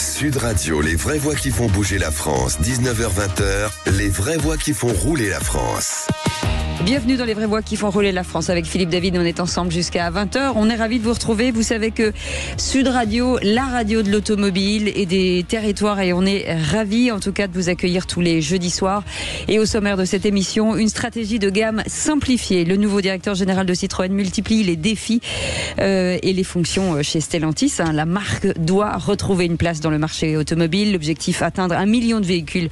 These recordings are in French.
Sud Radio, les vraies voix qui font bouger la France. 19h-20h, les vraies voix qui font rouler la France. Bienvenue dans les vraies voix qui font rouler la France avec Philippe David. On est ensemble jusqu'à 20h. On est ravis de vous retrouver. Vous savez que Sud Radio, la radio de l'automobile et des territoires, et on est ravis en tout cas de vous accueillir tous les jeudis soirs. Et au sommaire de cette émission, une stratégie de gamme simplifiée. Le nouveau directeur général de Citroën multiplie les défis et les fonctions chez Stellantis. La marque doit retrouver une place dans le marché automobile. L'objectif, atteindre 1 million de véhicules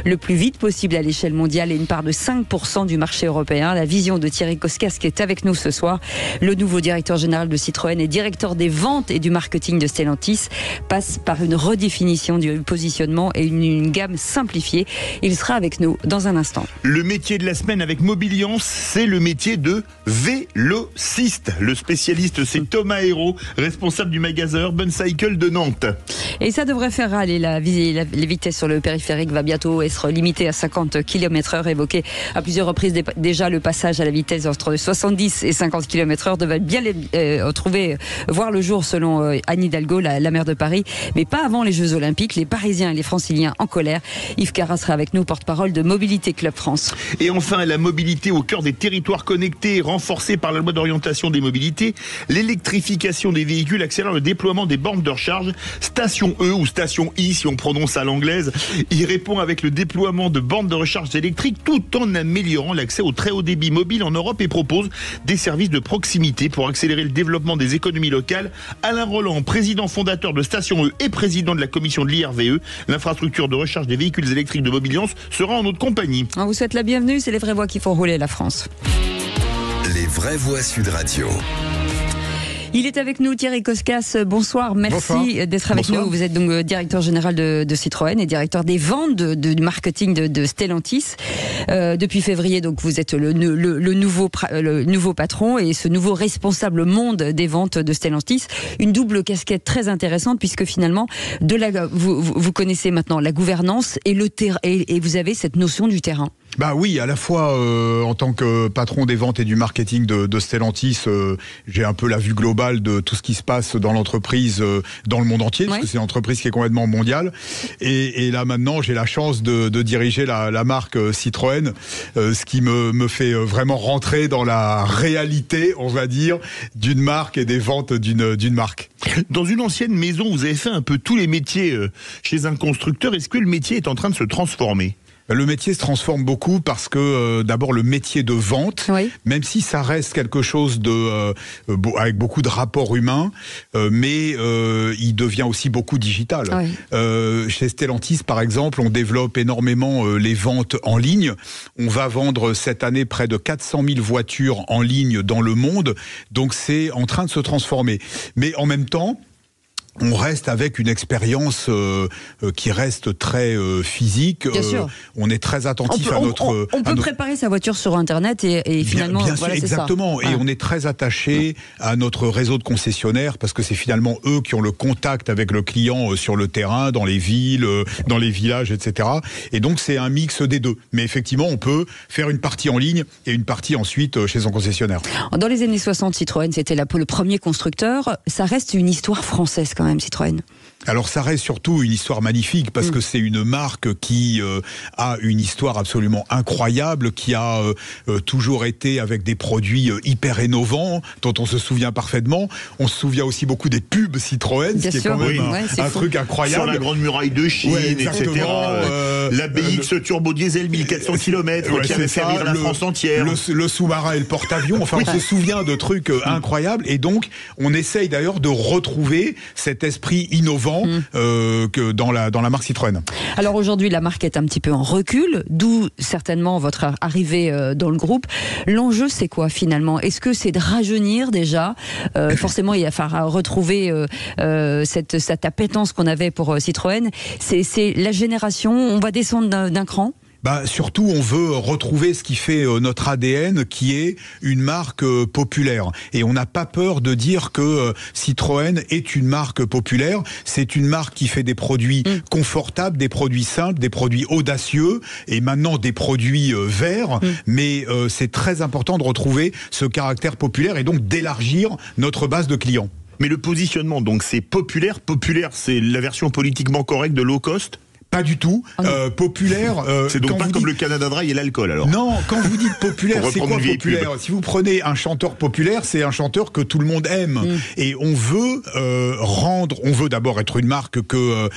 le plus vite possible à l'échelle mondiale et une part de 5% du marché européen. La vision de Thierry Koskas qui est avec nous ce soir. Le nouveau directeur général de Citroën et directeur des ventes et du marketing de Stellantis passe par une redéfinition du positionnement et une gamme simplifiée. Il sera avec nous dans un instant. Le métier de la semaine avec Mobiliance, c'est le métier de vélociste. Le spécialiste, c'est Thomas Hérault, responsable du magasin Urban Cycle de Nantes. Et ça devrait faire râler. Les vitesses sur le périphérique va bientôt être limitée à 50 km/h. Évoqué à plusieurs reprises déjà le passage à la vitesse entre 70 et 50 km/h devait bien voir le jour selon Anne Hidalgo, la maire de Paris, mais pas avant les Jeux Olympiques. Les Parisiens et les Franciliens en colère. Yves Carra sera avec nous, porte-parole de Mobilité Club France. Et enfin, la mobilité au cœur des territoires connectés, renforcée par la loi d'orientation des mobilités. L'électrification des véhicules accélère le déploiement des bornes de recharge. Station E ou Station I, si on prononce à l'anglaise, y répond avec le déploiement de bornes de recharge électriques tout en améliorant l'accès au très haut débit mobile en Europe et propose des services de proximité pour accélérer le développement des économies locales. Alain Roland, président fondateur de Station E et président de la commission de l'IRVE, l'infrastructure de recharge des véhicules électriques de Mobiliance, sera en notre compagnie. On vous souhaite la bienvenue, c'est les vraies voix qui font rouler la France. Les vraies voix Sud Radio. Il est avec nous, Thierry Koskas. Bonsoir, merci d'être avec nous. Vous êtes donc directeur général de Citroën et directeur des ventes du marketing de Stellantis. Depuis février, donc vous êtes le nouveau patron et ce nouveau responsable monde des ventes de Stellantis. Une double casquette très intéressante puisque finalement, vous connaissez maintenant la gouvernance et le terrain et vous avez cette notion du terrain. Bah oui, à la fois en tant que patron des ventes et du marketing de Stellantis, j'ai un peu la vue globale de tout ce qui se passe dans l'entreprise, dans le monde entier, parce que c'est une entreprise qui est complètement mondiale. Et là maintenant, j'ai la chance de diriger la marque Citroën, ce qui me fait vraiment rentrer dans la réalité, on va dire, d'une marque et des ventes d'une marque. Dans une ancienne maison, vous avez fait un peu tous les métiers chez un constructeur. Est-ce que le métier est en train de se transformer ? Le métier se transforme beaucoup parce que d'abord le métier de vente, même si ça reste quelque chose avec beaucoup de rapports humains, mais il devient aussi beaucoup digital. Chez Stellantis, par exemple, on développe énormément les ventes en ligne. On va vendre cette année près de 400 000 voitures en ligne dans le monde, donc c'est en train de se transformer. Mais en même temps, on reste avec une expérience qui reste très physique. On est très attentif à notre... On peut préparer sa voiture sur Internet et finalement... Bien sûr, exactement. Et on est très attaché à notre réseau de concessionnaires parce que c'est finalement eux qui ont le contact avec le client sur le terrain, dans les villes, dans les villages, etc. Et donc c'est un mix des deux. Mais effectivement, on peut faire une partie en ligne et une partie ensuite chez son concessionnaire. Dans les années 60, Citroën, c'était le premier constructeur. Ça reste une histoire française quand même, Citroën. Alors ça reste surtout une histoire magnifique parce que c'est une marque qui a une histoire absolument incroyable, qui a toujours été avec des produits hyper innovants dont on se souvient parfaitement. On se souvient aussi beaucoup des pubs Citroën, ce qui est quand même un truc incroyable. Sur la Grande Muraille de Chine, etc. La BX Turbo Diesel 1400 km qui avait fait rire la France entière. Le sous-marin et le porte-avions. Enfin, on se souvient de trucs incroyables et donc on essaye d'ailleurs de retrouver cet esprit innovant que dans la marque Citroën. Alors aujourd'hui, la marque est un petit peu en recul, d'où certainement votre arrivée dans le groupe. L'enjeu, c'est quoi finalement ? Est-ce que c'est de rajeunir déjà ? Forcément, il va falloir retrouver cette appétence qu'on avait pour Citroën. C'est la génération, on va descendre d'un cran ? Surtout, on veut retrouver ce qui fait notre ADN, qui est une marque populaire. Et on n'a pas peur de dire que Citroën est une marque populaire. C'est une marque qui fait des produits confortables, des produits simples, des produits audacieux, et maintenant des produits verts. Mais c'est très important de retrouver ce caractère populaire et donc d'élargir notre base de clients. Mais le positionnement, donc c'est populaire. Populaire, c'est la version politiquement correcte de low cost? Pas du tout. Populaire. C'est donc pas comme le Canada Dry et l'alcool, alors. Non, quand vous dites populaire, c'est quoi populaire? Si vous prenez un chanteur populaire, c'est un chanteur que tout le monde aime. Et on veut on veut d'abord être une marque que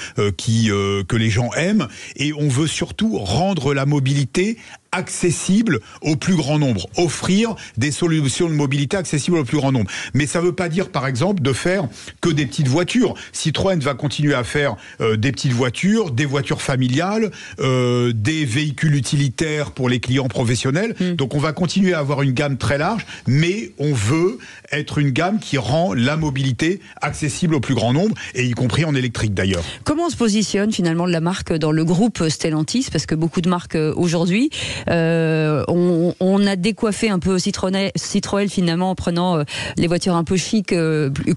les gens aiment, et on veut surtout rendre la mobilité accessible au plus grand nombre, offrir des solutions de mobilité accessibles au plus grand nombre. Mais ça ne veut pas dire, par exemple, de faire que des petites voitures. Citroën va continuer à faire des petites voitures, des voitures familiales, des véhicules utilitaires pour les clients professionnels. Donc on va continuer à avoir une gamme très large, mais on veut être une gamme qui rend la mobilité accessible au plus grand nombre, et y compris en électrique d'ailleurs. Comment se positionne finalement la marque dans le groupe Stellantis? Parce que beaucoup de marques aujourd'hui, on a décoiffé un peu Citroën finalement en prenant les voitures un peu chic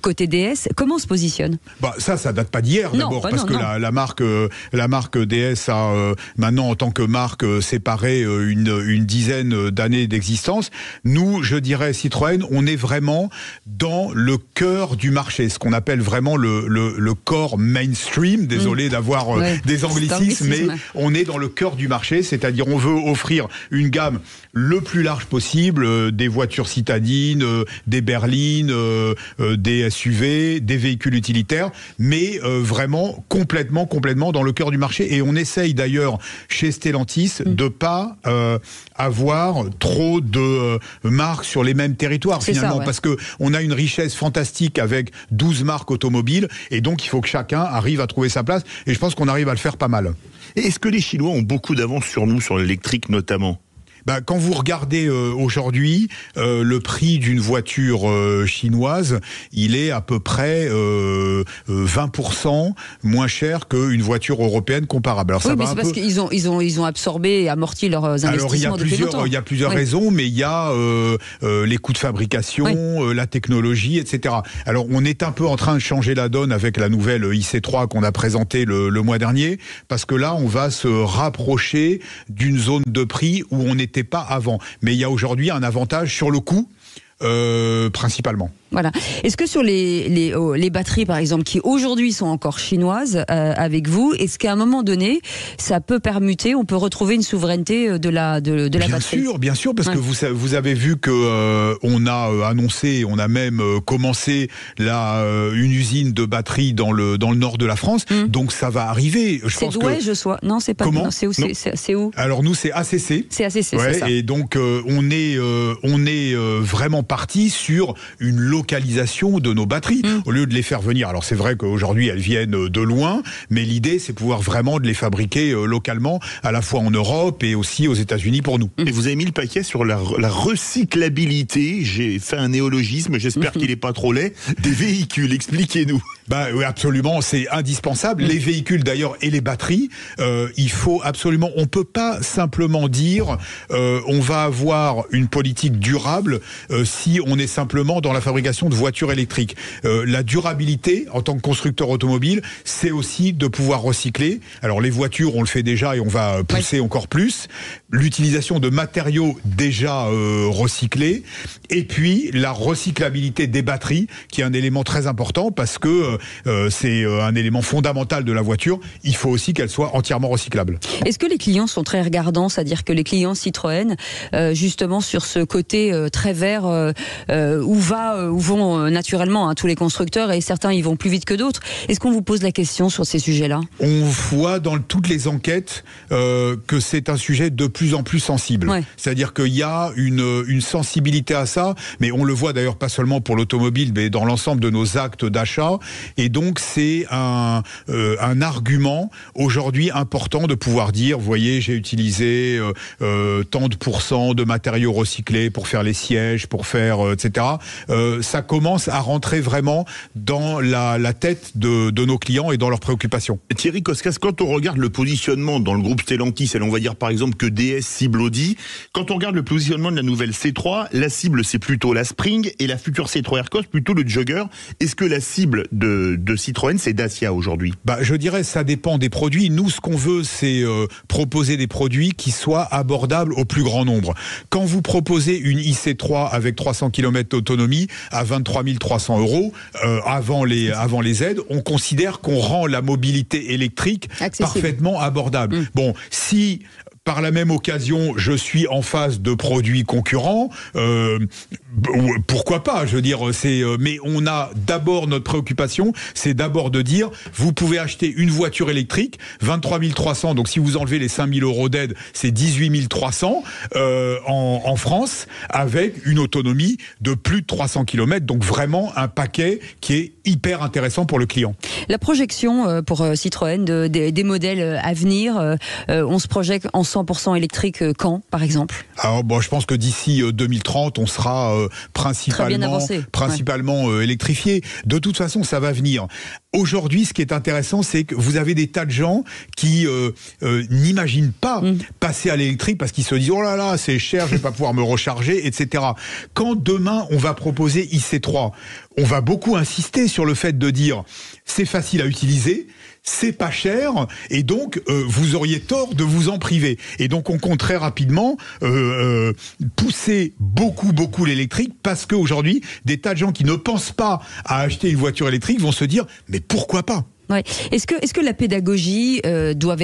côté DS. Comment on se positionne? Ça date pas d'hier d'abord, parce que la marque DS a maintenant en tant que marque séparée une dizaine d'années d'existence. Nous, je dirais Citroën, on est vraiment dans le cœur du marché, ce qu'on appelle vraiment le corps mainstream. Désolé d'avoir des anglicismes, mais on est dans le cœur du marché, c'est-à-dire on veut offrir une gamme le plus large possible, des voitures citadines, des berlines, des SUV, des véhicules utilitaires, mais vraiment complètement dans le cœur du marché. Et on essaye d'ailleurs chez Stellantis de pas avoir trop de marques sur les mêmes territoires finalement, parce que on a une richesse fantastique avec 12 marques automobiles, et donc il faut que chacun arrive à trouver sa place, et je pense qu'on arrive à le faire pas mal. Et est-ce que les Chinois ont beaucoup d'avance sur nous, sur l'électrique notamment? Quand vous regardez aujourd'hui le prix d'une voiture chinoise, il est à peu près 20% moins cher qu'une voiture européenne comparable. Alors, ça mais c'est parce qu'ils ont absorbé et amorti leurs investissements depuis longtemps. Il y a plusieurs raisons, mais il y a les coûts de fabrication, la technologie, etc. Alors on est un peu en train de changer la donne avec la nouvelle IC3 qu'on a présentée le mois dernier, parce que là on va se rapprocher d'une zone de prix où on n'était pas avant. Mais il y a aujourd'hui un avantage sur le coût, principalement. Voilà. Est-ce que sur les batteries, par exemple, qui aujourd'hui sont encore chinoises avec vous, est-ce qu'à un moment donné, ça peut permuter, on peut retrouver une souveraineté de la batterie? Bien sûr, parce que vous avez vu que on a annoncé, on a même commencé une usine de batteries dans le nord de la France. Donc ça va arriver. C'est Douai, non, c'est pas. Comment? C'est où? Alors nous, c'est ACC. C'est ACC, c'est ça. Et donc on est vraiment parti sur une localisation de nos batteries, au lieu de les faire venir. Alors c'est vrai qu'aujourd'hui elles viennent de loin, mais l'idée c'est pouvoir vraiment de les fabriquer localement, à la fois en Europe et aussi aux États-Unis pour nous. Et vous avez mis le paquet sur la recyclabilité, j'ai fait un néologisme, j'espère qu'il n'est pas trop laid, des véhicules, expliquez-nous. Oui, absolument, c'est indispensable. Les véhicules d'ailleurs et les batteries, il faut absolument, on peut pas simplement dire on va avoir une politique durable si on est simplement dans la fabrication de voitures électriques. La durabilité en tant que constructeur automobile, c'est aussi de pouvoir recycler. Alors les voitures, on le fait déjà et on va pousser encore plus. L'utilisation de matériaux déjà recyclés, et puis la recyclabilité des batteries, qui est un élément très important, parce que c'est un élément fondamental de la voiture. Il faut aussi qu'elle soit entièrement recyclable. Est-ce que les clients sont très regardants, c'est-à-dire que les clients Citroën, justement sur ce côté très vert, où vont naturellement tous les constructeurs, et certains y vont plus vite que d'autres. Est-ce qu'on vous pose la question sur ces sujets-là? On voit dans toutes les enquêtes que c'est un sujet de plus en plus sensible. C'est-à-dire qu'il y a une sensibilité à ça, mais on le voit d'ailleurs pas seulement pour l'automobile, mais dans l'ensemble de nos actes d'achat. Et donc c'est un argument aujourd'hui important de pouvoir dire, vous voyez, j'ai utilisé tant de pourcents de matériaux recyclés pour faire les sièges, pour faire etc. Ça commence à rentrer vraiment dans la tête de nos clients et dans leurs préoccupations. Thierry Koskas, quand on regarde le positionnement dans le groupe Stellantis, et on va dire par exemple que DS cible Audi, quand on regarde le positionnement de la nouvelle C3, la cible c'est plutôt la Spring et la future C3 Aircross plutôt le Jogger. Est-ce que la cible de Citroën c'est Dacia aujourd'hui? Je dirais ça dépend des produits. Nous, ce qu'on veut, c'est proposer des produits qui soient abordables au plus grand nombre. Quand vous proposez une IC3 avec 300 km d'autonomie, à 23 300 € avant les aides, on considère qu'on rend la mobilité électrique parfaitement abordable. Bon, si par la même occasion, je suis en face de produits concurrents, pourquoi pas, je veux dire, mais on a d'abord notre préoccupation, c'est d'abord de dire, vous pouvez acheter une voiture électrique, 23 300, donc si vous enlevez les 5 000 € d'aide, c'est 18 300 en France, avec une autonomie de plus de 300 km, donc vraiment un paquet qui est hyper intéressant pour le client. La projection pour Citroën des modèles à venir, on se projette en 100% électrique quand, par exemple? Alors, bon, je pense que d'ici 2030, on sera principalement électrifié. De toute façon, ça va venir. Aujourd'hui, ce qui est intéressant, c'est que vous avez des tas de gens qui n'imaginent pas passer à l'électrique parce qu'ils se disent « Oh là là, c'est cher, je vais pas pouvoir me recharger, etc. » Quand demain, on va proposer IC3, on va beaucoup insister sur le fait de dire « C'est facile à utiliser ». C'est pas cher et donc vous auriez tort de vous en priver. Et donc on compte très rapidement pousser beaucoup l'électrique parce qu'aujourd'hui, des tas de gens qui ne pensent pas à acheter une voiture électrique vont se dire mais pourquoi pas ? Ouais. Est-ce que la pédagogie doit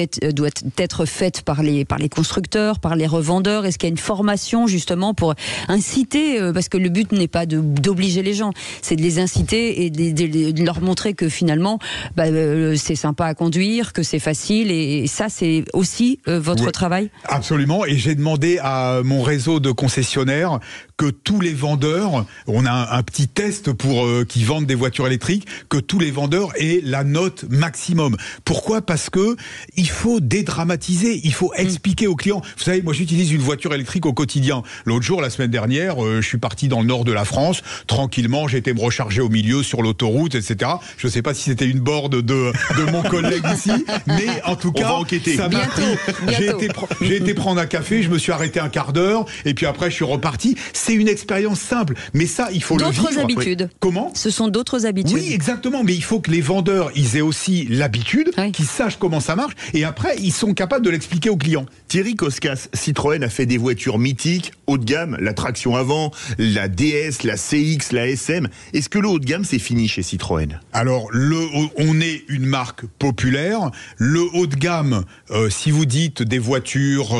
être faite par les constructeurs, par les revendeurs? Est-ce qu'il y a une formation justement pour inciter, parce que le but n'est pas d'obliger les gens, c'est de les inciter et de leur montrer que finalement c'est sympa à conduire, que c'est facile, et ça c'est aussi votre travail? Absolument, et j'ai demandé à mon réseau de concessionnaires que tous les vendeurs, on a un petit test pour qui vendent des voitures électriques, que tous les vendeurs aient la note maximum. Pourquoi ? Parce que il faut dédramatiser, il faut expliquer aux clients. Vous savez, moi j'utilise une voiture électrique au quotidien. L'autre jour, la semaine dernière, je suis parti dans le nord de la France, tranquillement, j'ai été me recharger au milieu sur l'autoroute, etc. Je ne sais pas si c'était une board de mon collègue ici, mais en tout cas, ça m'a pris. J'ai été prendre un café, je me suis arrêté un quart d'heure, et puis après je suis reparti. C'est une expérience simple, mais ça, il faut le vivre. D'autres habitudes. Comment ? Ce sont d'autres habitudes. Oui, exactement, mais il faut que les vendeurs, ils aient aussi l'habitude, qu'ils sachent comment ça marche, et après, ils sont capables de l'expliquer aux clients. Thierry Koskas, Citroën a fait des voitures mythiques, haut de gamme, la traction avant, la DS, la CX, la SM. Est-ce que le haut de gamme, c'est fini chez Citroën ? Alors, on est une marque populaire. Le haut de gamme, si vous dites des voitures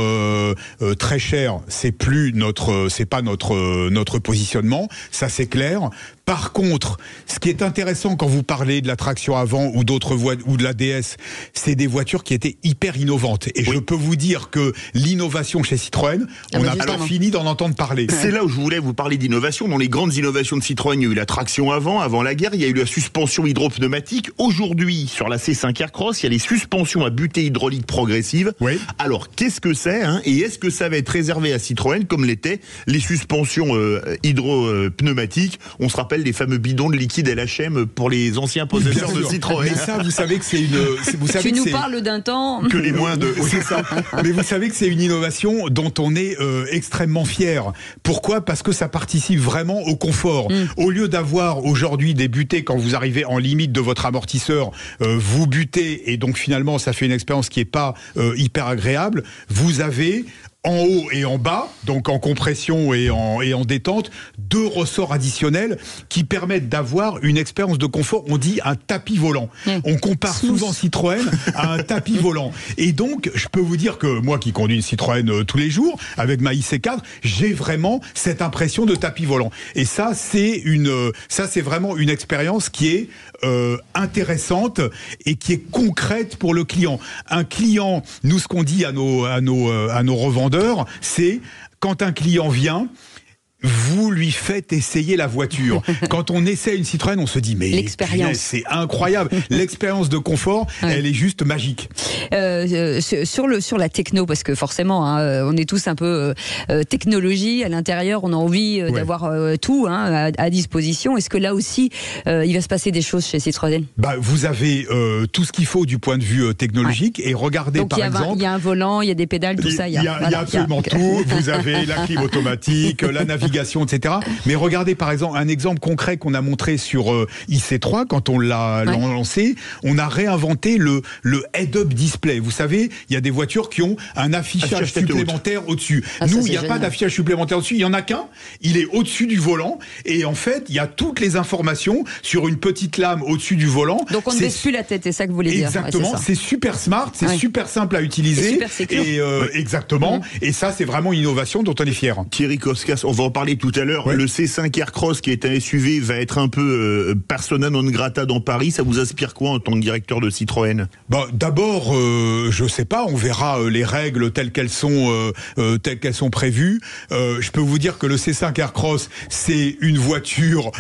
très chères, c'est pas notre positionnement, ça c'est clair. Par contre, ce qui est intéressant quand vous parlez de la traction avant ou d'autres voitures ou de la DS, c'est des voitures qui étaient hyper innovantes. Et je peux vous dire que l'innovation chez Citroën, on n'a pas fini d'en entendre parler. C'est là où je voulais vous parler d'innovation. Dans les grandes innovations de Citroën, il y a eu la traction avant la guerre, il y a eu la suspension hydropneumatique. Aujourd'hui, sur la C5 Aircross, il y a les suspensions à butée hydraulique progressive. Oui. Alors, qu'est-ce que c'est, et est-ce que ça va être réservé à Citroën comme l'étaient les suspensions hydropneumatiques? On se rappelle des fameux bidons de liquide LHM pour les anciens possesseurs de Citroën. Mais ça, vous savez que c'est une... Tu nous parles d'un temps... Que les moins de... C'est ça. Mais vous savez que c'est une innovation dont on est extrêmement fier. Pourquoi ? Parce que ça participe vraiment au confort. Au lieu d'avoir aujourd'hui des butées, quand vous arrivez en limite de votre amortisseur, vous butez, et donc finalement ça fait une expérience qui n'est pas hyper agréable, vous avez... en haut et en bas, donc en compression et en détente, 2 ressorts additionnels qui permettent d'avoir une expérience de confort. On dit un tapis volant. On compare souvent Citroën à un tapis volant. Et donc, je peux vous dire que moi qui conduis une Citroën tous les jours, avec ma IC4, j'ai vraiment cette impression de tapis volant. Et ça, c'est vraiment une expérience qui est intéressante et qui est concrète pour le client. Un client, nous, ce qu'on dit à nos revendeurs, c'est quand un client vient, vous lui faites essayer la voiture. Quand on essaie une Citroën, on se dit mais l'expérience, c'est incroyable. L'expérience de confort, elle est juste magique. Sur la techno, parce que forcément, on est tous un peu technologie à l'intérieur. On a envie d'avoir tout à disposition. Est-ce que là aussi, il va se passer des choses chez Citroën ? Vous avez tout ce qu'il faut du point de vue technologique. Et regardez, donc, par exemple, il y a un volant, il y a des pédales, tout ça. Il y a absolument tout. Vous avez la clim automatique, la navigation, etc. Mais regardez par exemple un exemple concret qu'on a montré sur IC3 quand on l'a lancé. On a réinventé le head-up display. display. Vous savez, il y a des voitures qui ont un affichage supplémentaire au-dessus. Nous, il n'y a pas d'affichage supplémentaire au-dessus. Il y en a qu'un. Il est au-dessus du volant. Et en fait, il y a toutes les informations sur une petite lame au-dessus du volant. Donc on ne baisse plus la tête, c'est ça que vous voulez dire. Exactement. C'est super smart, c'est super simple à utiliser. Super sécure. Et exactement. Et ça, c'est vraiment une innovation dont on est fier. Thierry Koskas, on va en parler tout à l'heure. Le C5 Aircross, qui est un SUV, va être un peu persona non grata dans Paris. Ça vous inspire quoi en tant que directeur de Citroën? D'abord, je sais pas, on verra les règles telles qu'elles sont prévues. Je peux vous dire que le C5 Aircross, c'est une voiture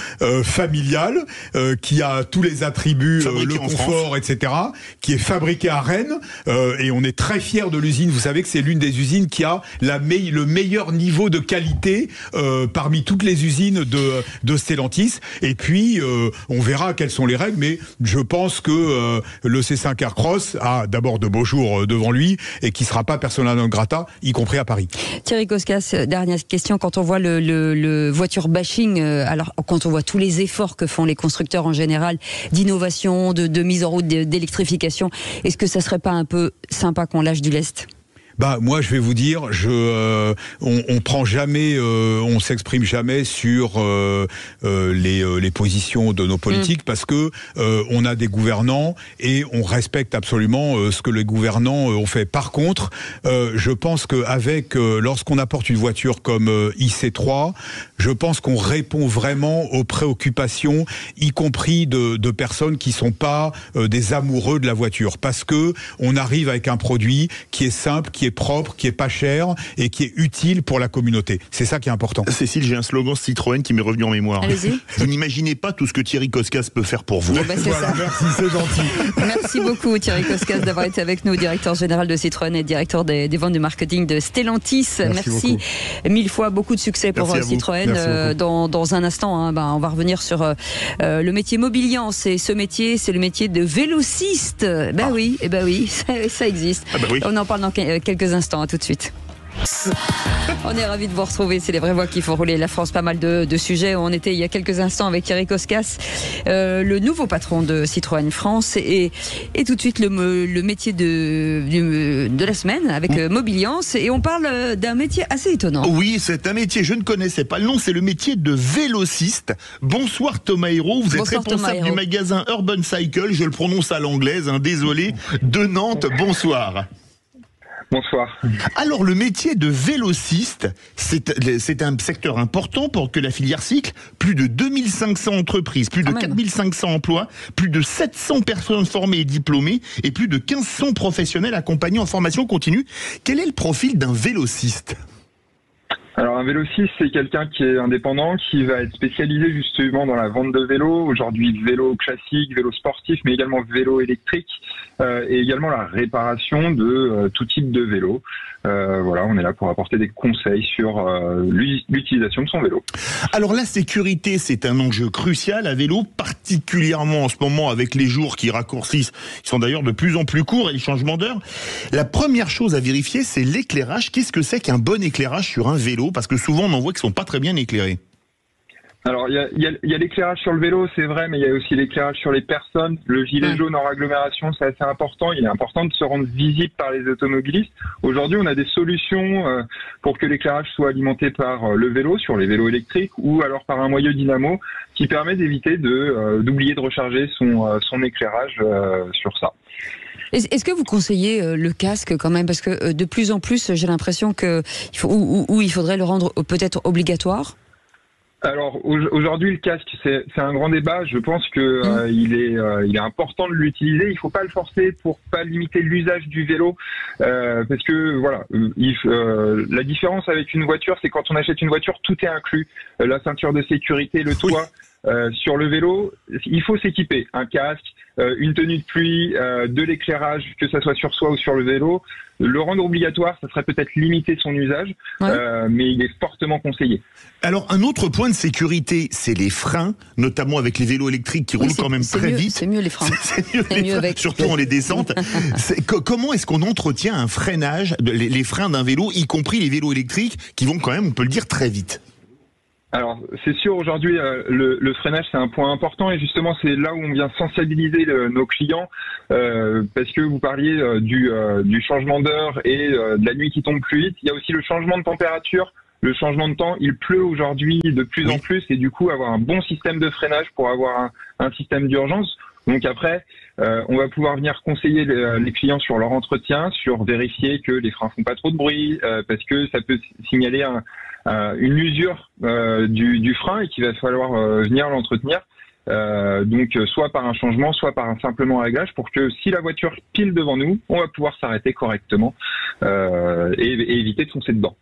familiale qui a tous les attributs, le confort, etc., qui est fabriquée à Rennes, et on est très fiers de l'usine. Vous savez que c'est l'une des usines qui a le meilleur niveau de qualité parmi toutes les usines de Stellantis. Et puis, on verra quelles sont les règles, mais je pense que le C5 Aircross a d'abord de beaux jours devant lui et qui sera pas persona non grata, y compris à Paris. Thierry Koskas, dernière question. Quand on voit le voiture bashing, alors quand on voit tous les efforts que font les constructeurs en général, d'innovation, de mise en route, d'électrification, est-ce que ça serait pas un peu sympa qu'on lâche du lest ? Moi, je vais vous dire, on prend jamais, on s'exprime jamais sur les positions de nos politiques parce que on a des gouvernants et on respecte absolument ce que les gouvernants ont fait. Par contre, je pense qu'avec lorsqu'on apporte une voiture comme IC3, je pense qu'on répond vraiment aux préoccupations, y compris de personnes qui sont pas des amoureux de la voiture, parce que on arrive avec un produit qui est simple, qui est propre, qui est pas cher et qui est utile pour la communauté. C'est ça qui est important. Cécile, j'ai un slogan Citroën qui m'est revenu en mémoire. Allez-y. Vous n'imaginez pas tout ce que Thierry Koskas peut faire pour vous. C'est ça. Merci, c'est gentil. Merci beaucoup Thierry Koskas d'avoir été avec nous, directeur général de Citroën et directeur des ventes du marketing de Stellantis. Merci mille fois, beaucoup de succès pour Citroën. Dans un instant, on va revenir sur le métier Mobiliance. Et ce métier, c'est le métier de vélociste. Oui, ça existe. Oui. On en parle dans quelques instants. À tout de suite. On est ravis de vous retrouver, c'est les vraies voix qui font rouler la France. Pas mal de sujets. On était il y a quelques instants avec Thierry Koskas, le nouveau patron de Citroën France, et tout de suite le métier de la semaine avec Mobiliance, et on parle d'un métier assez étonnant. Oui, c'est un métier, je ne connaissais pas le nom, c'est le métier de vélociste. Bonsoir Thomas Hérault, vous êtes responsable du magasin Urban Cycle, je le prononce à l'anglaise, désolé, de Nantes. Bonsoir. Bonsoir. Alors le métier de vélociste, c'est un secteur important pour que la filière cycle. Plus de 2500 entreprises, plus de 4500 emplois, plus de 700 personnes formées et diplômées et plus de 1500 professionnels accompagnés en formation continue. Quel est le profil d'un vélociste ? Alors un vélociste, c'est quelqu'un qui est indépendant, qui va être spécialisé justement dans la vente de vélos, aujourd'hui vélo classique, vélo sportif, mais également vélo électrique, et également la réparation de tout type de vélo. On est là pour apporter des conseils sur l'utilisation de son vélo. Alors la sécurité, c'est un enjeu crucial à vélo, particulièrement en ce moment avec les jours qui raccourcissent. Ils sont d'ailleurs de plus en plus courts et les changements d'heure. La première chose à vérifier, c'est l'éclairage. Qu'est-ce que c'est qu'un bon éclairage sur un vélo ? Parce que souvent on en voit qui sont pas très bien éclairés. Alors il y a l'éclairage sur le vélo, c'est vrai, mais il y a aussi l'éclairage sur les personnes. Le gilet jaune en agglomération, c'est assez important. Il est important de se rendre visible par les automobilistes. Aujourd'hui, on a des solutions pour que l'éclairage soit alimenté par le vélo, sur les vélos électriques, ou alors par un moyeu dynamo qui permet d'éviter d'oublier de recharger son éclairage sur ça. Est-ce que vous conseillez le casque quand même ? Parce que de plus en plus, j'ai l'impression qu'il faudrait le rendre peut-être obligatoire. Alors aujourd'hui, le casque, c'est un grand débat. Je pense que il est important de l'utiliser. Il faut pas le forcer pour pas limiter l'usage du vélo, parce que la différence avec une voiture, c'est quand on achète une voiture, tout est inclus. La ceinture de sécurité, le toit. Sur le vélo, il faut s'équiper. Un casque, une tenue de pluie, de l'éclairage, que ça soit sur soi ou sur le vélo. Le rendre obligatoire, ça serait peut-être limiter son usage, mais il est fortement conseillé. Alors, un autre point de sécurité, c'est les freins, notamment avec les vélos électriques qui roulent quand même très vite. C'est mieux les freins. C'est mieux les freins, surtout en les descentes. Comment est-ce qu'on entretient un freinage, les freins d'un vélo, y compris les vélos électriques, qui vont quand même, on peut le dire, très vite ? Alors, c'est sûr, aujourd'hui, le freinage, c'est un point important et justement, c'est là où on vient sensibiliser nos clients parce que vous parliez du changement d'heure et de la nuit qui tombe plus vite. Il y a aussi le changement de température, le changement de temps. Il pleut aujourd'hui de plus en plus et du coup, avoir un bon système de freinage pour avoir un système d'urgence. Donc après, on va pouvoir venir conseiller les clients sur leur entretien, sur vérifier que les freins font pas trop de bruit parce que ça peut signaler une usure du frein et qu'il va falloir venir l'entretenir. Donc soit par un changement, soit par simplement un réglage pour que si la voiture pile devant nous, on va pouvoir s'arrêter correctement et éviter de foncer dedans.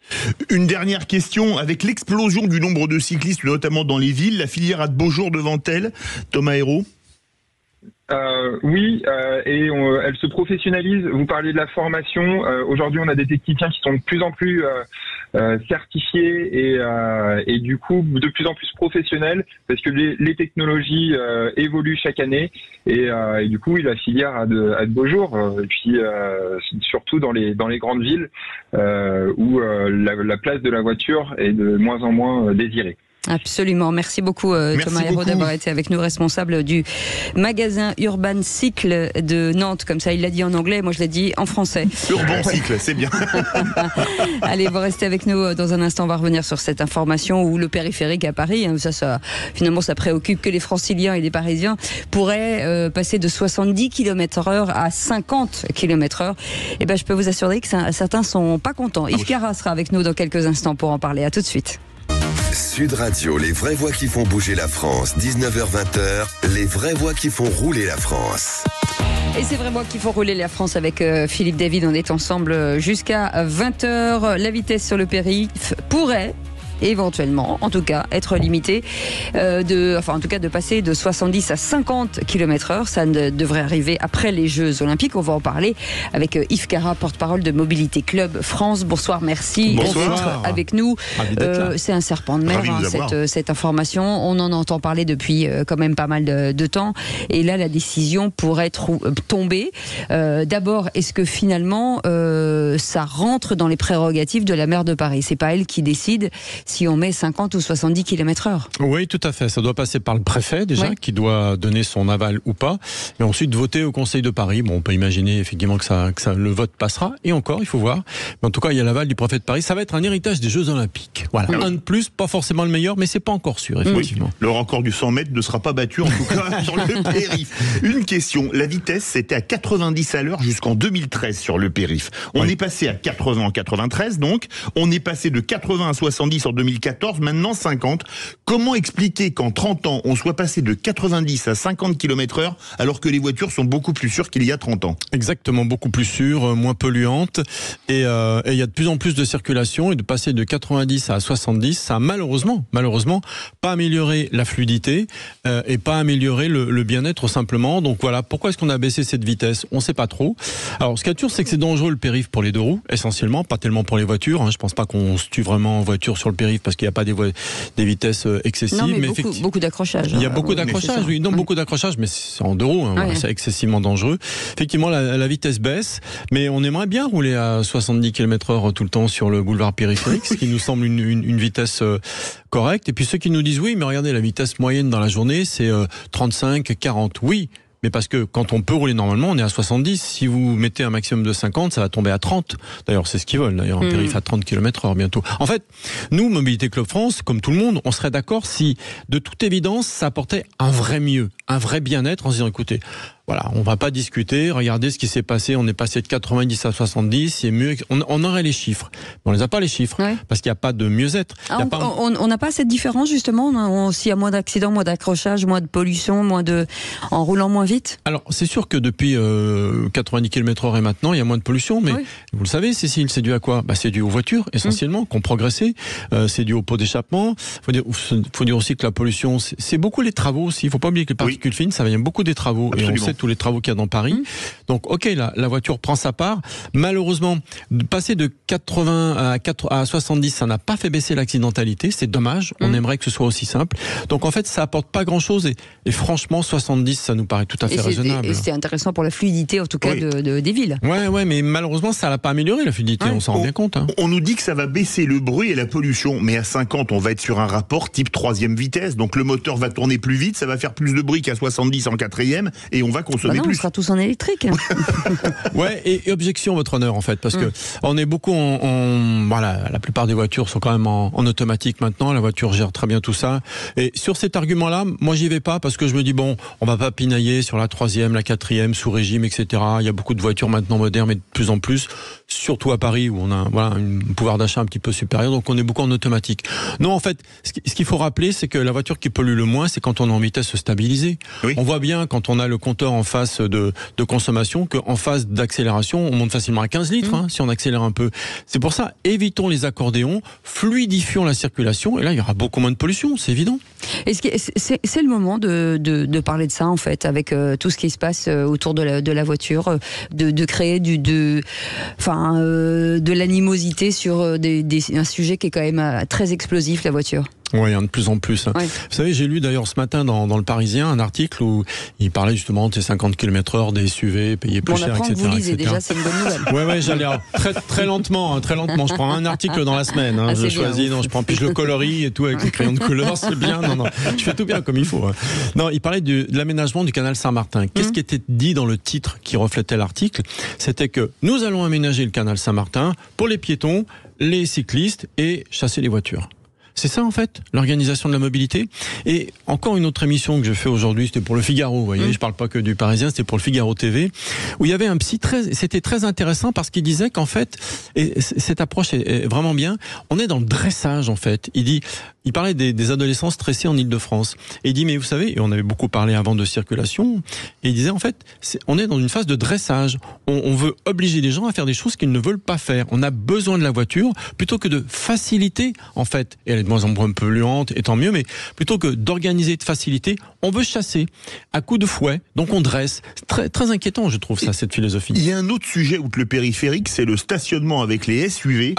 Une dernière question, avec l'explosion du nombre de cyclistes, notamment dans les villes, la filière a de beaux jours devant elle, Thomas Hérault? Oui, et elle se professionnalise. Vous parlez de la formation. Aujourd'hui, on a des techniciens qui sont de plus en plus certifiés et du coup de plus en plus professionnels parce que les technologies évoluent chaque année et du coup la filière a de beaux jours. Et puis surtout dans les grandes villes où la place de la voiture est de moins en moins désirée. Absolument. Merci beaucoup Thomas Hérault d'avoir été avec nous, responsable du magasin Urban Cycle de Nantes. Comme ça, il l'a dit en anglais, moi je l'ai dit en français. Urban Cycle, c'est bien. Allez, vous restez avec nous dans un instant. On va revenir sur cette information où le périphérique à Paris, finalement ça préoccupe que les Franciliens et les Parisiens, pourrait passer de 70 km/h à 50 km/h. Et ben, je peux vous assurer que certains sont pas contents. Yves Cara sera avec nous dans quelques instants pour en parler. À tout de suite. Sud Radio, les vraies voix qui font bouger la France. 19h-20h, les vraies voix qui font rouler la France. Et c'est vraiment qu'il faut rouler la France avec Philippe David. On est ensemble jusqu'à 20h. La vitesse sur le périph' pourrait éventuellement, en tout cas, être limitée de passer de 70 à 50 km/h. Ça devrait arriver après les Jeux Olympiques. On va en parler avec Yves Cara, porte-parole de Mobilité Club France. Bonsoir, merci d'être avec nous. C'est un serpent de mer, cette information. On en entend parler depuis quand même pas mal de temps. Et là, la décision pourrait tomber. D'abord, est-ce que finalement, ça rentre dans les prérogatives de la maire de Paris? C'est pas elle qui décide si on met 50 ou 70 km/h. Oui, tout à fait. Ça doit passer par le préfet déjà, qui doit donner son aval ou pas, et ensuite voter au Conseil de Paris. Bon, on peut imaginer effectivement que le vote passera, et encore, il faut voir. Mais en tout cas, il y a l'aval du préfet de Paris. Ça va être un héritage des Jeux Olympiques. Voilà, un de plus, pas forcément le meilleur, mais c'est pas encore sûr, effectivement. Oui. Le record du 100 mètres ne sera pas battu, en tout cas, sur le périph'. Une question, la vitesse, c'était à 90 à l'heure jusqu'en 2013 sur le périph'. On est passé à 80 en 93, donc. On est passé de 80 à 70 en 2014, maintenant 50. Comment expliquer qu'en 30 ans, on soit passé de 90 à 50 km/h alors que les voitures sont beaucoup plus sûres qu'il y a 30 ans? Exactement, beaucoup plus sûres, moins polluantes. Et il y a de plus en plus de circulation, et de passer de 90 à 70, ça a malheureusement pas amélioré la fluidité et pas amélioré le bien-être simplement. Donc voilà, pourquoi est-ce qu'on a baissé cette vitesse? On ne sait pas trop. Alors ce qu'il y a sûr, c'est que c'est dangereux le périph' pour les deux roues, essentiellement, pas tellement pour les voitures. Je pense pas qu'on se tue vraiment en voiture sur le périph' parce qu'il n'y a pas des vitesses excessives. Non, mais beaucoup d'accrochages. Il y a beaucoup d'accrochages, beaucoup d'accrochages, mais c'est en deux roues, c'est excessivement dangereux. Effectivement, la vitesse baisse, mais on aimerait bien rouler à 70 km/h tout le temps sur le boulevard périphérique, ce qui nous semble une vitesse correcte. Et puis ceux qui nous disent oui, mais regardez, la vitesse moyenne dans la journée, c'est 35, 40. Oui, mais parce que quand on peut rouler normalement, on est à 70. Si vous mettez un maximum de 50, ça va tomber à 30. D'ailleurs, c'est ce qu'ils veulent. D'ailleurs, un périph' à 30 km/h bientôt. En fait, nous, Mobilité Club France, comme tout le monde, on serait d'accord si, de toute évidence, ça apportait un vrai mieux, un vrai bien-être en se disant, écoutez, voilà, on va pas discuter, regardez ce qui s'est passé, on est passé de 90 à 70, c'est mieux, on aurait les chiffres. Mais on les a pas les chiffres, parce qu'il n'y a pas de mieux-être. On n'a pas cette différence justement, s'il y a moins d'accidents, moins d'accrochages, moins de pollution, en roulant moins vite? Alors, c'est sûr que depuis 90 km/h et maintenant, il y a moins de pollution, mais vous le savez, Cécile, c'est dû à quoi? C'est dû aux voitures, essentiellement, qui ont progressé, c'est dû aux pots d'échappement. Faut dire aussi que la pollution, c'est beaucoup les travaux aussi. Il faut pas oublier que les particules fines, ça vient beaucoup des travaux. Absolument. Et on sait tous les travaux qu'il y a dans Paris. Donc, ok, la voiture prend sa part. Malheureusement, passer de 80 à 70, ça n'a pas fait baisser l'accidentalité. C'est dommage. On aimerait que ce soit aussi simple. Donc, en fait, ça apporte pas grand-chose. Et franchement, 70, ça nous paraît tout à fait raisonnable. Et c'est intéressant pour la fluidité, en tout cas, des villes. Ouais, mais malheureusement, ça n'a pas amélioré la fluidité. On s'en rend bien compte. On nous dit que ça va baisser le bruit et la pollution. Mais à 50, on va être sur un rapport type 3e vitesse. Donc, le moteur va tourner plus vite. Ça va faire plus de bruit qu'à 70 en 4e. Et on va consommer plus. On sera tous en électrique. Ouais, et objection, votre honneur, en fait. Parce que on est beaucoup voilà, la plupart des voitures sont quand même en automatique maintenant. La voiture gère très bien tout ça. Et sur cet argument-là, moi, j'y vais pas parce que je me dis, bon, on va pas pinailler sur la 3e, la 4e, sous régime, etc. Il y a beaucoup de voitures maintenant modernes, mais de plus en plus, surtout à Paris, où on a un pouvoir d'achat un petit peu supérieur, donc on est beaucoup en automatique. Non, en fait, ce qu'il faut rappeler, c'est que la voiture qui pollue le moins, c'est quand on est en vitesse stabilisée. Oui. On voit bien, quand on a le compteur en phase de consommation, qu'en phase d'accélération, on monte facilement à 15 litres, si on accélère un peu. C'est pour ça, évitons les accordéons, fluidifions la circulation, et là, il y aura beaucoup moins de pollution, c'est évident. C'est le moment de parler de ça, en fait, avec tout ce qui se passe autour de la voiture, de créer de l'animosité sur un sujet qui est quand même très explosif, la voiture. Oui, de plus en plus. Ouais. Vous savez, j'ai lu d'ailleurs ce matin dans le Parisien un article où il parlait justement de ces 50 km/h des SUV payés plus cher, etc. On apprend que vous lisez déjà, c'est une bonne nouvelle. Ouais, j'allais très lentement. Je prends un article dans la semaine. Je choisis, puis je le colorie et tout avec les crayons de couleur, c'est bien. Non, je fais tout bien comme il faut. Non, il parlait de l'aménagement du canal Saint-Martin. Qu'est-ce qui était dit dans le titre qui reflétait l'article? C'était que nous allons aménager le canal Saint-Martin pour les piétons, les cyclistes et chasser les voitures. C'est ça, en fait, l'organisation de la mobilité. Et encore une autre émission que je fais aujourd'hui, c'était pour le Figaro, vous voyez, je parle pas que du Parisien, c'était pour le Figaro TV, où il y avait un psy c'était très intéressant parce qu'il disait qu'en fait, et cette approche est vraiment bien, on est dans le dressage, en fait. Il parlait des adolescents stressés en Ile-de-France. Et il dit, mais vous savez, et on avait beaucoup parlé avant de circulation, et il disait, en fait, on est dans une phase de dressage. On veut obliger les gens à faire des choses qu'ils ne veulent pas faire. On a besoin de la voiture plutôt que de faciliter, en fait. Et elle est de moins en moins polluante, et tant mieux, mais plutôt que d'organiser, de faciliter, on veut chasser à coups de fouet. Donc on dresse. C'est très, très inquiétant, je trouve, ça, cette philosophie. Il y a un autre sujet outre le périphérique, c'est le stationnement avec les SUV.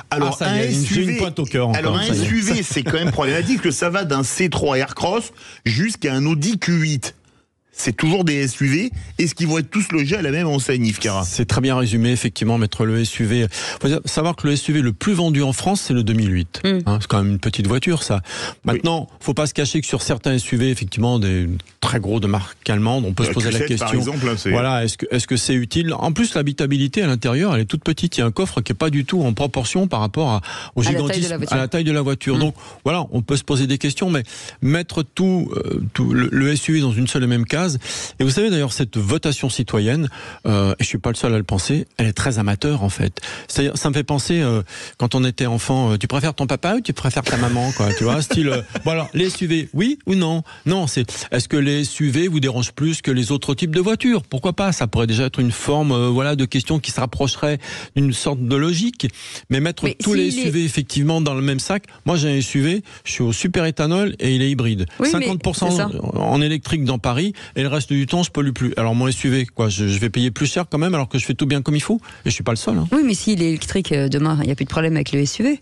Alors ça y est, j'ai une pointe au cœur. Alors un SUV, c'est quand même problématique que ça va d'un C3 Aircross jusqu'à un Audi Q8. C'est toujours des SUV. Est-ce qu'ils vont être tous logés à la même enseigne, Yves Cara? C'est très bien résumé, effectivement, mettre le SUV. Faut savoir que le SUV le plus vendu en France, c'est le 2008. C'est quand même une petite voiture, ça. Maintenant, faut pas se cacher que sur certains SUV, effectivement, des très gros de marque allemande, on peut se poser la question. Par exemple, voilà, est-ce que c'est utile? En plus, l'habitabilité à l'intérieur, elle est toute petite. Il y a un coffre qui est pas du tout en proportion par rapport au gigantisme, à la taille de la voiture. Donc, voilà, on peut se poser des questions, mais mettre tout le SUV dans une seule et même case. Et vous savez d'ailleurs, cette votation citoyenne, et je suis pas le seul à le penser, elle est très amateur en fait. C'est-à-dire, ça me fait penser quand on était enfant, tu préfères ton papa ou tu préfères ta maman, quoi, tu vois, style. Bon alors, les SUV, oui ou non? Non, est-ce que les SUV vous dérangent plus que les autres types de voitures? Pourquoi pas? Ça pourrait déjà être une forme, de question qui se rapprocherait d'une sorte de logique. Mais mettre tous les SUV effectivement dans le même sac. Moi, j'ai un SUV, je suis au super éthanol et il est hybride. Oui, 50% en électrique dans Paris. Et le reste du temps, je pollue plus. Alors mon SUV, je vais payer plus cher quand même, alors que je fais tout bien comme il faut. Et je suis pas le seul. Oui, mais s'il est électrique demain, il n'y a plus de problème avec le SUV.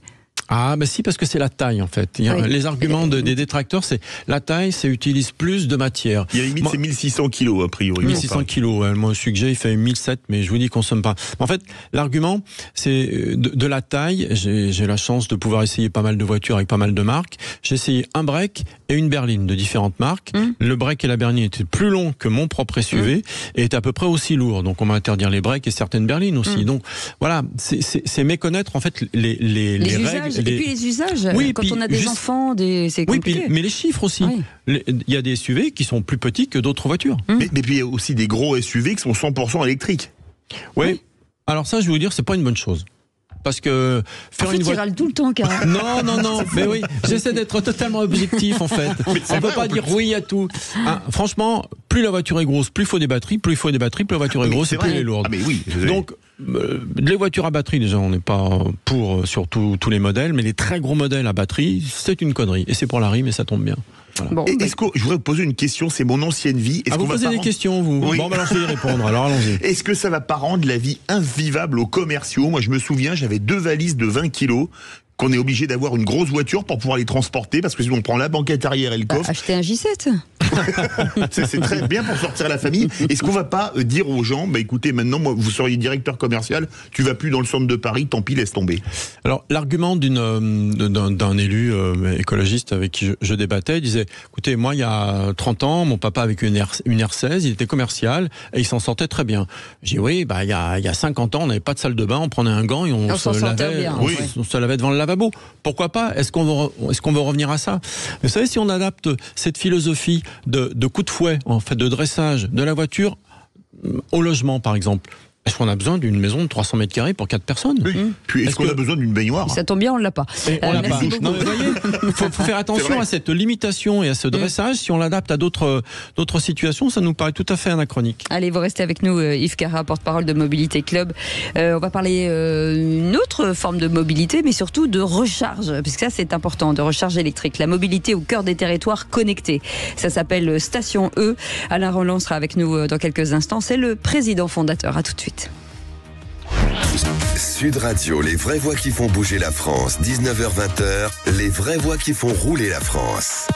Ah, si, parce que c'est la taille, en fait. Les arguments des détracteurs, c'est la taille, ça utilise plus de matière. Il y a limite, c'est 1600 kilos, a priori. 1600 kilos. Moi, celui que j'ai, il fait 1700, mais je vous dis, consomme pas. En fait, l'argument, c'est de la taille. J'ai la chance de pouvoir essayer pas mal de voitures avec pas mal de marques. J'ai essayé un break et une berline de différentes marques. Le break et la berline étaient plus longs que mon propre SUV et étaient à peu près aussi lourds. Donc, on va interdire les breaks et certaines berlines aussi. Donc, voilà, c'est méconnaître, en fait, les règles. Et puis les usages, quand on a des enfants, c'est compliqué. Mais les chiffres aussi. Il y a des SUV qui sont plus petits que d'autres voitures. Mais puis il y a aussi des gros SUV qui sont 100% électriques. Oui. Alors ça, je vais vous dire, c'est pas une bonne chose. Parce que faire une voiture, tout le temps, car non, mais oui, j'essaie d'être totalement objectif en fait. On peut pas dire oui à tout. Franchement, plus la voiture est grosse, plus il faut des batteries, plus la voiture est grosse, plus elle est lourde. Donc les voitures à batterie, déjà, on n'est pas pour sur tous les modèles, mais les très gros modèles à batterie, c'est une connerie. Et c'est pour la rime et ça tombe bien. Voilà. Bon, Est-ce que je voudrais vous poser une question, c'est mon ancienne vie. Vous posez des questions, vous? Oui. Bon, bah, alors je vais y répondre, alors allons-y. Est-ce que ça va pas rendre la vie invivable aux commerciaux? Moi, je me souviens, j'avais 2 valises de 20 kilos qu'on est obligé d'avoir une grosse voiture pour pouvoir les transporter, parce que sinon on prend la banquette arrière et le coffre. Acheter un J7. C'est très bien pour sortir la famille. Est-ce qu'on va pas dire aux gens, bah écoutez, maintenant, moi, vous seriez directeur commercial, tu vas plus dans le centre de Paris, tant pis, laisse tomber. Alors, l'argument d'un élu écologiste avec qui je débattais, il disait, écoutez, moi, il y a 30 ans, mon papa avec une R16, il était commercial et il s'en sortait très bien. J'ai dit, oui, bah, il y a 50 ans, on n'avait pas de salle de bain, on prenait un gant et on se lavait devant le lavabo. Pourquoi pas? Est-ce qu'on veut revenir à ça? Vous savez, si on adapte cette philosophie de coup de fouet, en fait, de dressage de la voiture au logement, par exemple, est-ce qu'on a besoin d'une maison de 300 mètres carrés pour 4 personnes? Oui. Puis est-ce qu'on a besoin d'une baignoire? Ça tombe bien, on l'a pas. On l'a pas. Merci beaucoup. Non, mais vous voyez, faut faire attention à cette limitation et à ce dressage. Si on l'adapte à d'autres situations, ça nous paraît tout à fait anachronique. Allez, vous restez avec nous, Yves Carra, porte-parole de Mobilité Club. On va parler une autre forme de mobilité, mais surtout de recharge, parce que ça c'est important, de recharge électrique. La mobilité au cœur des territoires connectés. Ça s'appelle Station E. Alain Roland sera avec nous dans quelques instants. C'est le président fondateur. À tout de suite. Sud Radio, les vraies voix qui font bouger la France. 19h-20h, les vraies voix qui font rouler la France.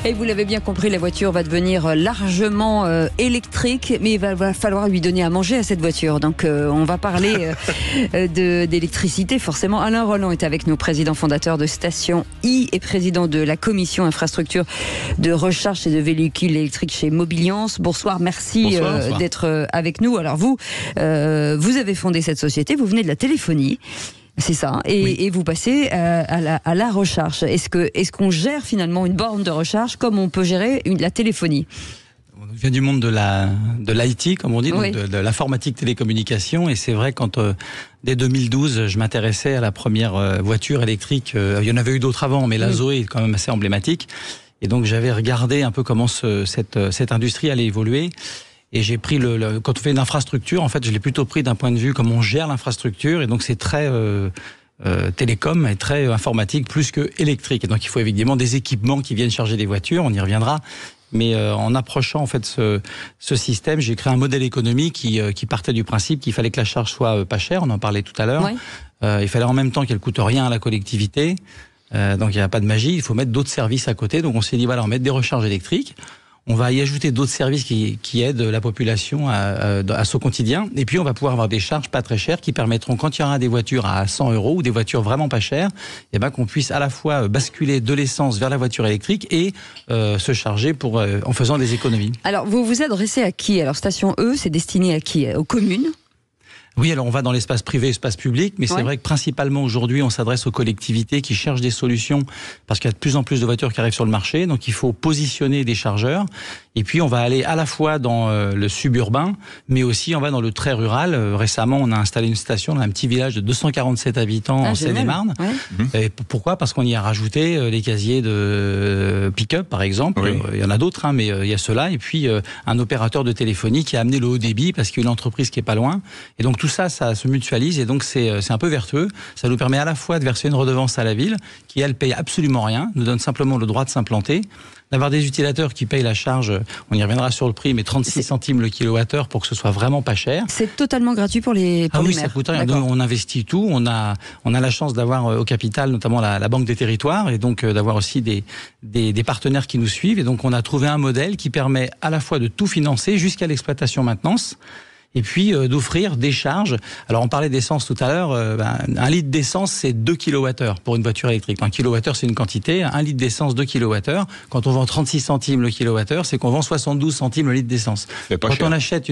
Et vous l'avez bien compris, la voiture va devenir largement électrique, mais il va falloir lui donner à manger à cette voiture. Donc on va parler d'électricité, forcément. Alain Roland est avec nous, président fondateur de Station I et président de la commission infrastructure de recharge et de véhicules électriques chez Mobiliance. Bonsoir, merci d'être avec nous. Alors vous avez fondé cette société, vous venez de la téléphonie. C'est ça, et vous passez à la recharge. Est-ce qu'on gère finalement une borne de recharge comme on peut gérer la téléphonie? On vient du monde de l'IT, comme on dit, donc de l'informatique télécommunication, et c'est vrai quand dès 2012, je m'intéressais à la première voiture électrique. Il y en avait eu d'autres avant, mais la Zoé est quand même assez emblématique. Et donc j'avais regardé un peu comment cette industrie allait évoluer. Et j'ai pris quand on fait une infrastructure, en fait, je l'ai plutôt pris d'un point de vue comme on gère l'infrastructure, et donc c'est très télécom et très informatique plus que électrique. Et donc il faut évidemment des équipements qui viennent charger des voitures, on y reviendra. Mais en approchant en fait ce système, j'ai créé un modèle économique qui partait du principe qu'il fallait que la charge soit pas chère. On en parlait tout à l'heure. Ouais. Il fallait en même temps qu'elle coûte rien à la collectivité. Donc il n'y a pas de magie. Il faut mettre d'autres services à côté. Donc on s'est dit voilà, on met des recharges électriques. On va y ajouter d'autres services qui aident la population à son quotidien. Et puis, on va pouvoir avoir des charges pas très chères qui permettront, quand il y aura des voitures à 100 € ou des voitures vraiment pas chères, eh ben, qu'on puisse à la fois basculer de l'essence vers la voiture électrique et se charger en faisant des économies. Alors, vous vous adressez à qui? Alors, Station E, c'est destiné à qui? Aux communes? Oui, alors on va dans l'espace privé, espace public, mais c'est vrai que principalement aujourd'hui, on s'adresse aux collectivités qui cherchent des solutions parce qu'il y a de plus en plus de voitures qui arrivent sur le marché, donc il faut positionner des chargeurs. Et puis on va aller à la fois dans le suburbain, mais aussi on va dans le très rural. Récemment, on a installé une station dans un petit village de 247 habitants en Seine-et-Marne. Ouais. Et pourquoi? Parce qu'on y a rajouté les casiers de pick-up, par exemple. Oui. Il y en a d'autres, mais il y a ceux-là. Et puis un opérateur de téléphonie qui a amené le haut débit parce qu'il y a une entreprise qui est pas loin. Et donc tout ça se mutualise et donc c'est un peu vertueux. Ça nous permet à la fois de verser une redevance à la ville qui, elle, paye absolument rien, nous donne simplement le droit de s'implanter, d'avoir des utilisateurs qui payent la charge, on y reviendra sur le prix, mais 36 centimes le kilowattheure pour que ce soit vraiment pas cher. C'est totalement gratuit pour les maires. Ça coûte rien. Donc, on investit tout. On a la chance d'avoir au capital notamment la Banque des Territoires et donc d'avoir aussi des partenaires qui nous suivent. Et donc on a trouvé un modèle qui permet à la fois de tout financer jusqu'à l'exploitation maintenance. Et puis d'offrir des charges. Alors on parlait d'essence tout à l'heure, un litre d'essence c'est 2 kWh pour une voiture électrique. Un kilowattheure c'est une quantité, un litre d'essence 2 kWh. Quand on vend 36 centimes le kilowattheure, c'est qu'on vend 72 centimes le litre d'essence. Quand on achète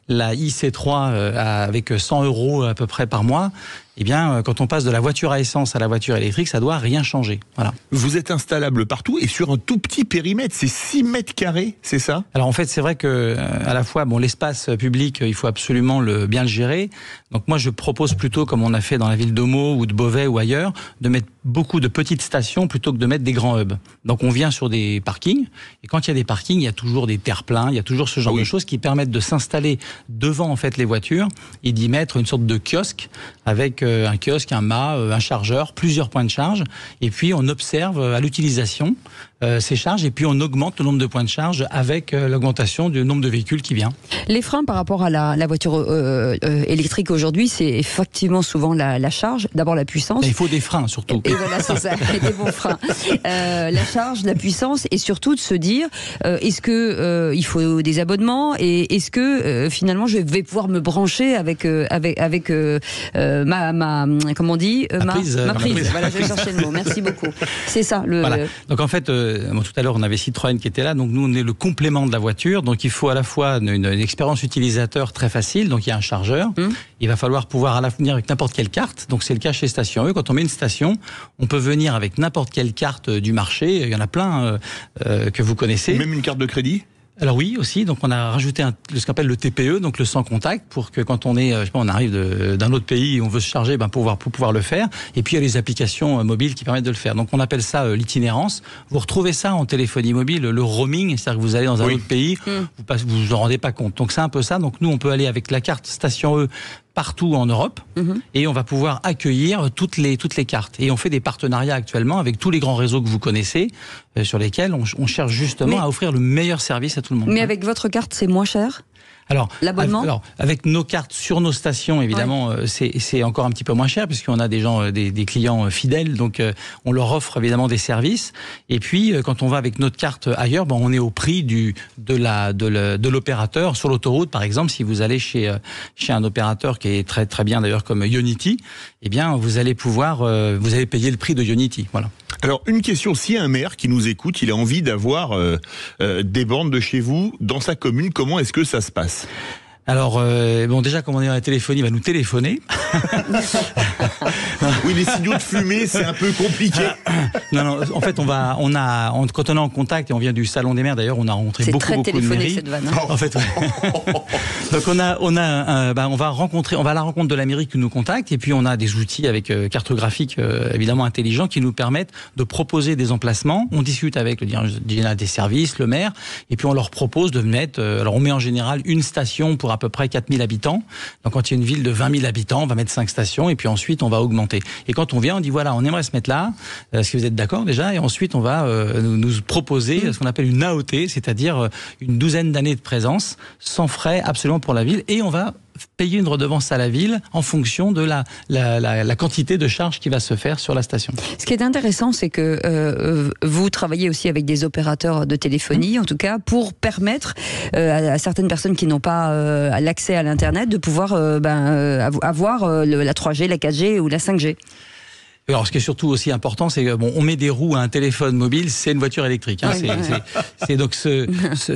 la IC3 avec 100 € à peu près par mois, eh bien, quand on passe de la voiture à essence à la voiture électrique, ça doit rien changer. Voilà. Vous êtes installable partout et sur un tout petit périmètre, c'est 6 mètres carrés, c'est ça? Alors en fait, c'est vrai que à la fois, l'espace public, il faut absolument bien le gérer. Donc moi, je propose plutôt, comme on a fait dans la ville de Meaux ou de Beauvais ou ailleurs, de mettre beaucoup de petites stations plutôt que de mettre des grands hubs. Donc on vient sur des parkings et quand il y a des parkings, il y a toujours des terre-pleins, il y a toujours ce genre de choses qui permettent de s'installer devant en fait les voitures et d'y mettre une sorte de kiosque avec un kiosque, un mât, un chargeur, plusieurs points de charge. Et puis on observe à l'utilisation ces charges et puis on augmente le nombre de points de charge avec l'augmentation du nombre de véhicules qui vient. Les freins par rapport à la voiture électrique aujourd'hui, c'est effectivement souvent la charge, d'abord la puissance. Et il faut des freins surtout. Et voilà, c'est ça, des bons freins. La charge, la puissance et surtout de se dire, est-ce que il faut des abonnements et est-ce que finalement je vais pouvoir me brancher avec comment on dit, ma prise. Voilà, je vais chercher le mot. Merci beaucoup. C'est ça. Voilà. Donc en fait, tout à l'heure on avait Citroën qui était là. Donc nous on est le complément de la voiture. Donc il faut à la fois une expérience utilisateur très facile. Donc il y a un chargeur. Il va falloir pouvoir à l'avenir avec n'importe quelle carte. Donc c'est le cas chez Station E. Quand on met une station, on peut venir avec n'importe quelle carte du marché. Il y en a plein que vous connaissez. Même une carte de crédit ? Alors oui aussi, donc on a rajouté ce qu'on appelle le TPE, donc le sans contact, pour que quand on est, on arrive d'un autre pays et on veut se charger, pour pouvoir le faire. Et puis il y a les applications mobiles qui permettent de le faire. Donc on appelle ça l'itinérance. Vous retrouvez ça en téléphonie mobile, le roaming, c'est-à-dire que vous allez dans un autre pays, vous en rendez pas compte. Donc c'est un peu ça. Donc nous on peut aller avec la carte Station E partout en Europe et on va pouvoir accueillir toutes les cartes. Et on fait des partenariats actuellement avec tous les grands réseaux que vous connaissez, sur lesquels on cherche justement à offrir le meilleur service à tout le monde. Mais avec votre carte, c'est moins cher ? Alors, l'abonnement ? Avec nos cartes sur nos stations, évidemment, c'est encore un petit peu moins cher puisqu'on a des gens, des clients fidèles, donc on leur offre évidemment des services. Et puis, quand on va avec notre carte ailleurs, on est au prix de l'opérateur sur l'autoroute. Par exemple, si vous allez chez un opérateur qui est très très bien d'ailleurs comme Ionity, eh bien, vous allez payer le prix de Ionity. Voilà. Alors, une question, si un maire qui nous écoute, il a envie d'avoir des bornes de chez vous dans sa commune, comment est-ce que ça se passe ? Alors, déjà, comme on est dans la téléphonie, il va nous téléphoner. Oui, les signaux de fumée, c'est un peu compliqué. Non, en fait, quand on est en contact, et on vient du Salon des maires, d'ailleurs, on a rencontré beaucoup de mairies. Cette vanne, hein. En fait, donc on va à la rencontre de la mairie qui nous contacte, et puis on a des outils avec cartographiques, évidemment intelligents, qui nous permettent de proposer des emplacements. On discute avec le directeur des services, le maire, et puis on leur propose de mettre, alors on met en général une station pour à peu près 4000 habitants. Donc quand il y a une ville de 20 000 habitants, on va mettre 5 stations et puis ensuite on va augmenter. Et quand on vient, on dit voilà, on aimerait se mettre là, est-ce que vous êtes d'accord déjà ? Et ensuite on va nous proposer ce qu'on appelle une AOT, c'est-à-dire une douzaine d'années de présence, sans frais absolument pour la ville, et on va payer une redevance à la ville en fonction de la quantité de charge qui va se faire sur la station. Ce qui est intéressant, c'est que vous travaillez aussi avec des opérateurs de téléphonie, en tout cas, pour permettre à certaines personnes qui n'ont pas l'accès à l'Internet de pouvoir avoir la 3G, la 4G ou la 5G. Alors, ce qui est surtout aussi important, c'est que on met des roues à un téléphone mobile, c'est une voiture électrique. Hein. C'est donc ce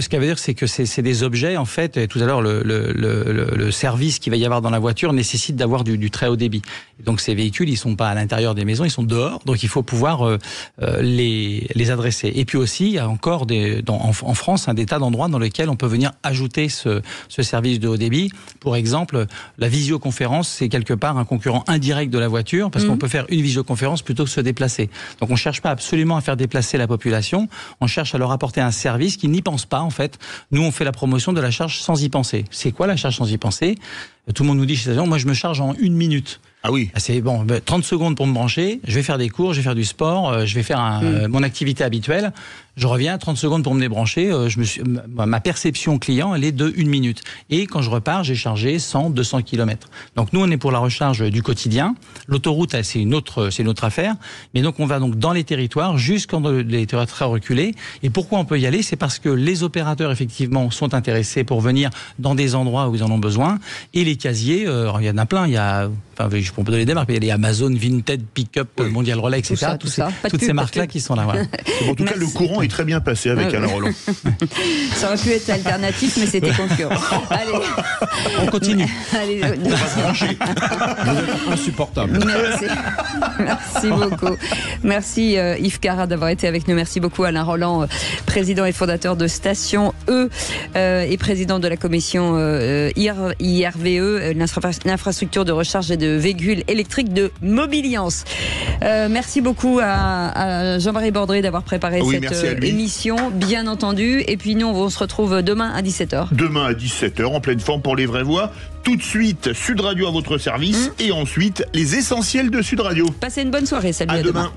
qui veut dire, c'est que c'est des objets en fait. Et tout à l'heure, le service qu'il va y avoir dans la voiture nécessite d'avoir du très haut débit. Et donc ces véhicules, ils sont pas à l'intérieur des maisons, ils sont dehors. Donc il faut pouvoir les adresser. Et puis aussi, il y a encore en France des tas d'endroits dans lesquels on peut venir ajouter ce service de haut débit. Pour exemple, la visioconférence, c'est quelque part un concurrent indirect de la voiture parce qu'on peut faire une visioconférence plutôt que se déplacer. Donc on ne cherche pas absolument à faire déplacer la population, on cherche à leur apporter un service qui n'y pense pas en fait. Nous on fait la promotion de la charge sans y penser. C'est quoi la charge sans y penser ? Tout le monde nous dit chez Station, moi je me charge en 1 minute. Ah oui. C'est bon, 30 secondes pour me brancher, je vais faire des cours, je vais faire du sport, je vais faire mon activité habituelle, je reviens, 30 secondes pour me débrancher, ma perception client, elle est de 1 minute. Et quand je repars, j'ai chargé 100, 200 km. Donc nous, on est pour la recharge du quotidien. L'autoroute, c'est une autre affaire. Mais donc, on va donc dans les territoires, jusqu'en les territoires très reculés. Et pourquoi on peut y aller ? C'est parce que les opérateurs, effectivement, sont intéressés pour venir dans des endroits où ils en ont besoin. Et les casiers, il y en a plein, je peux donner des marques, mais il y a les Amazon, Vinted, Pickup, Mondial Relais, etc. Toutes ces marques-là qui sont là. Voilà. En tout cas, le courant est très bien passé avec Alain Roland. Ça aurait pu être alternatif, mais c'était concurrent. Allez. On continue. Allez, on va se brancher. Insupportable. Merci beaucoup. Merci Yves Cara d'avoir été avec nous. Merci beaucoup Alain Roland, président et fondateur de Station E et président de la commission IRVE, l'infrastructure de recharge et de véhicules électriques de Mobiliance. Merci beaucoup à Jean-Marie Bordré d'avoir préparé cette émission, bien entendu. Et puis nous, on se retrouve demain à 17h. Demain à 17h, en pleine forme pour les vraies voix. Tout de suite, Sud Radio à votre service. Et ensuite, les essentiels de Sud Radio. Passez une bonne soirée. Salut, à demain.